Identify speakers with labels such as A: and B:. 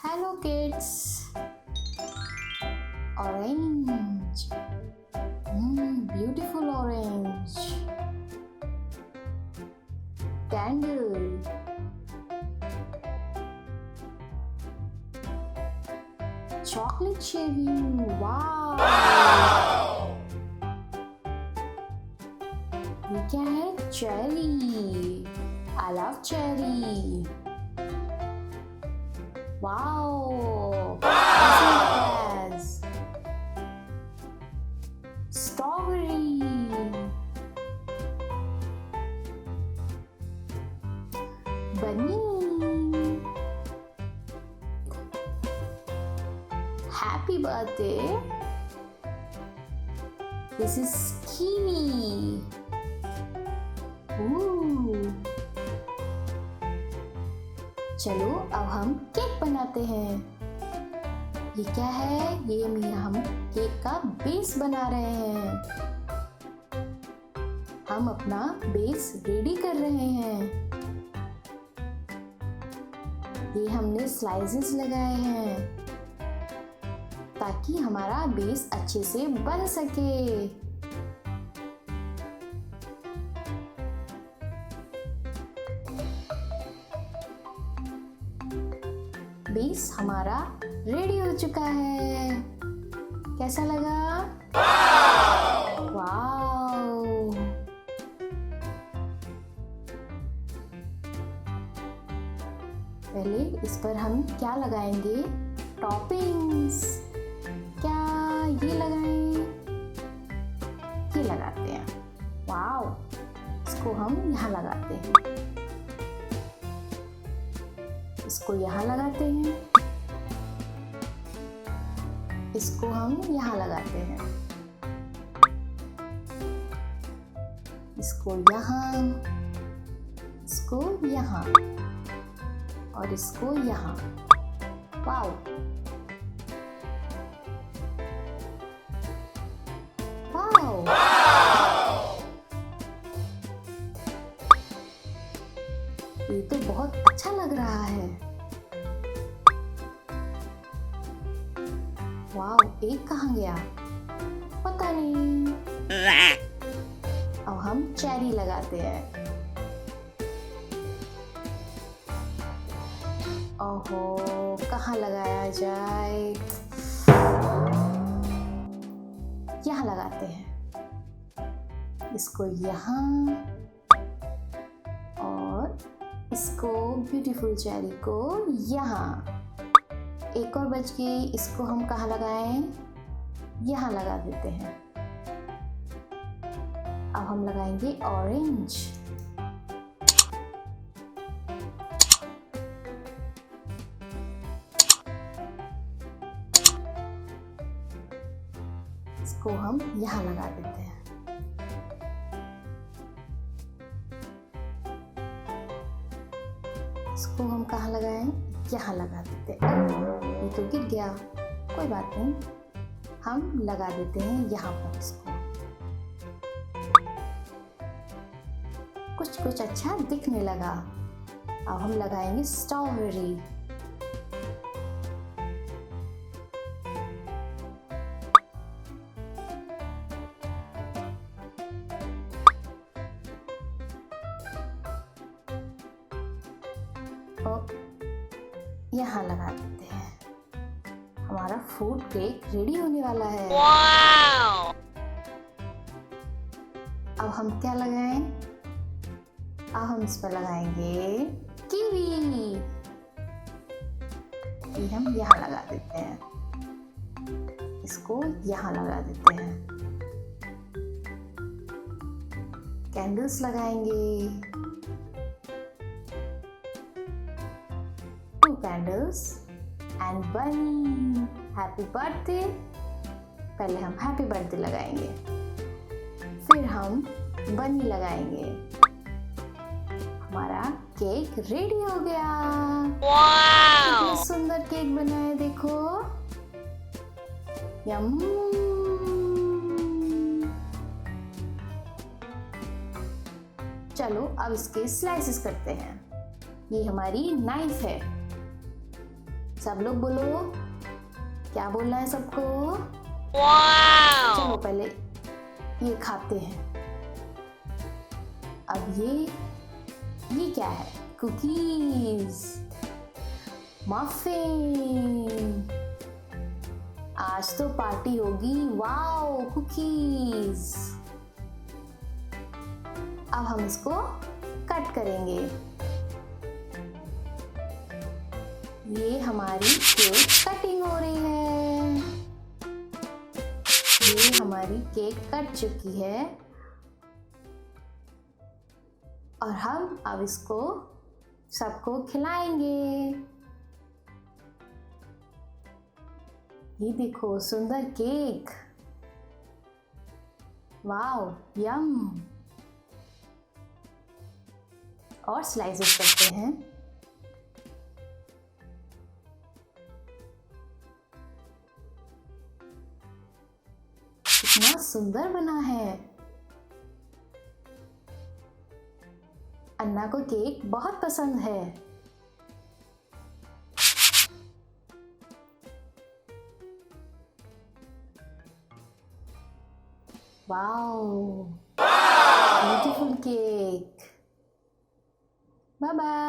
A: Hello kids. Orange. Beautiful orange. Candle. Chocolate shaving. Wow. ये क्या है? Cherry. I love cherry. Wow. Yes. Strawberry. Bunny. Happy birthday. This is kiwi. Ooh. चलो अब हम cake बनाते हैं। ये क्या है? ये हम केक का बेस बना रहे हैं। हम अपना बेस रेडी कर रहे हैं। ये हमने स्लाइसेस लगाए हैं ताकि हमारा बेस अच्छे से बन सके। बेस हमारा रेडी हो चुका है। कैसा लगा? वाव! पहले इस पर हम क्या लगाएंगे? टॉपिंग्स। क्या ये लगाएं? ये लगाते हैं। वाव! इसको हम यहाँ लगाते हैं। इसको यहाँ लगाते हैं। इसको हम यहाँ लगाते हैं। इसको यहाँ, इसको यहाँ और इसको यहाँ। वाव! वाव! ये तो बहुत अच्छा लग रहा है। वाव! एक कहाँ गया? पता नहीं। अब हम चेरी लगाते हैं। ओहो, कहाँ लगाया जाए? यहाँ लगाते हैं। इसको यहाँ और इसको ब्यूटीफुल चेरी को यहाँ। एक और बच गई। इसको हम कहाँ लगाएं? यहाँ लगा देते हैं। अब हम लगाएंगे ऑरेंज। इसको हम यहाँ लगा देते हैं। इसको हम कहाँ लगाएं? यहाँ लगा देते हैं। ये तो गिर गया। कोई बात नहीं, हम लगा देते हैं यहाँ पर। इसको कुछ कुछ अच्छा दिखने लगा। अब हम लगाएंगे स्ट्रॉबेरी। और यहाँ लगा देते हैं। हमारा फ्रूट केक रेडी होने वाला है। वाव! अब हम क्या लगाएं? अब हम इस पर लगाएंगे कीवी। ये हम यहाँ लगा देते हैं। इसको यहाँ लगा देते हैं। कैंडल्स लगाएंगे। 2 candles and bunny. Happy birthday. पहले हम हैप्पी बर्थडे लगाएंगे, फिर हम बनी लगाएंगे। हमारा केक रेडी हो गया। कितना सुंदर केक बना है, देखो। यम। चलो अब इसके स्लाइसेस करते हैं। ये हमारी नाइफ है। सब लोग बोलो, क्या बोलना है सबको? चलो पहले ये खाते हैं। अब ये क्या है? Cookies, muffin. आज तो पार्टी होगी। Wow, cookies. अब हम इसको कट करेंगे। ये हमारी केक कटिंग हो रही है। ये हमारी केक कट चुकी है और हम अब इसको सबको खिलाएंगे। ये देखो, सुंदर केक। वाओ, यम। और स्लाइसेस करते हैं। कितना सुंदर बना है। अन्ना को केक बहुत पसंद है। Wow, beautiful cake. Bye bye.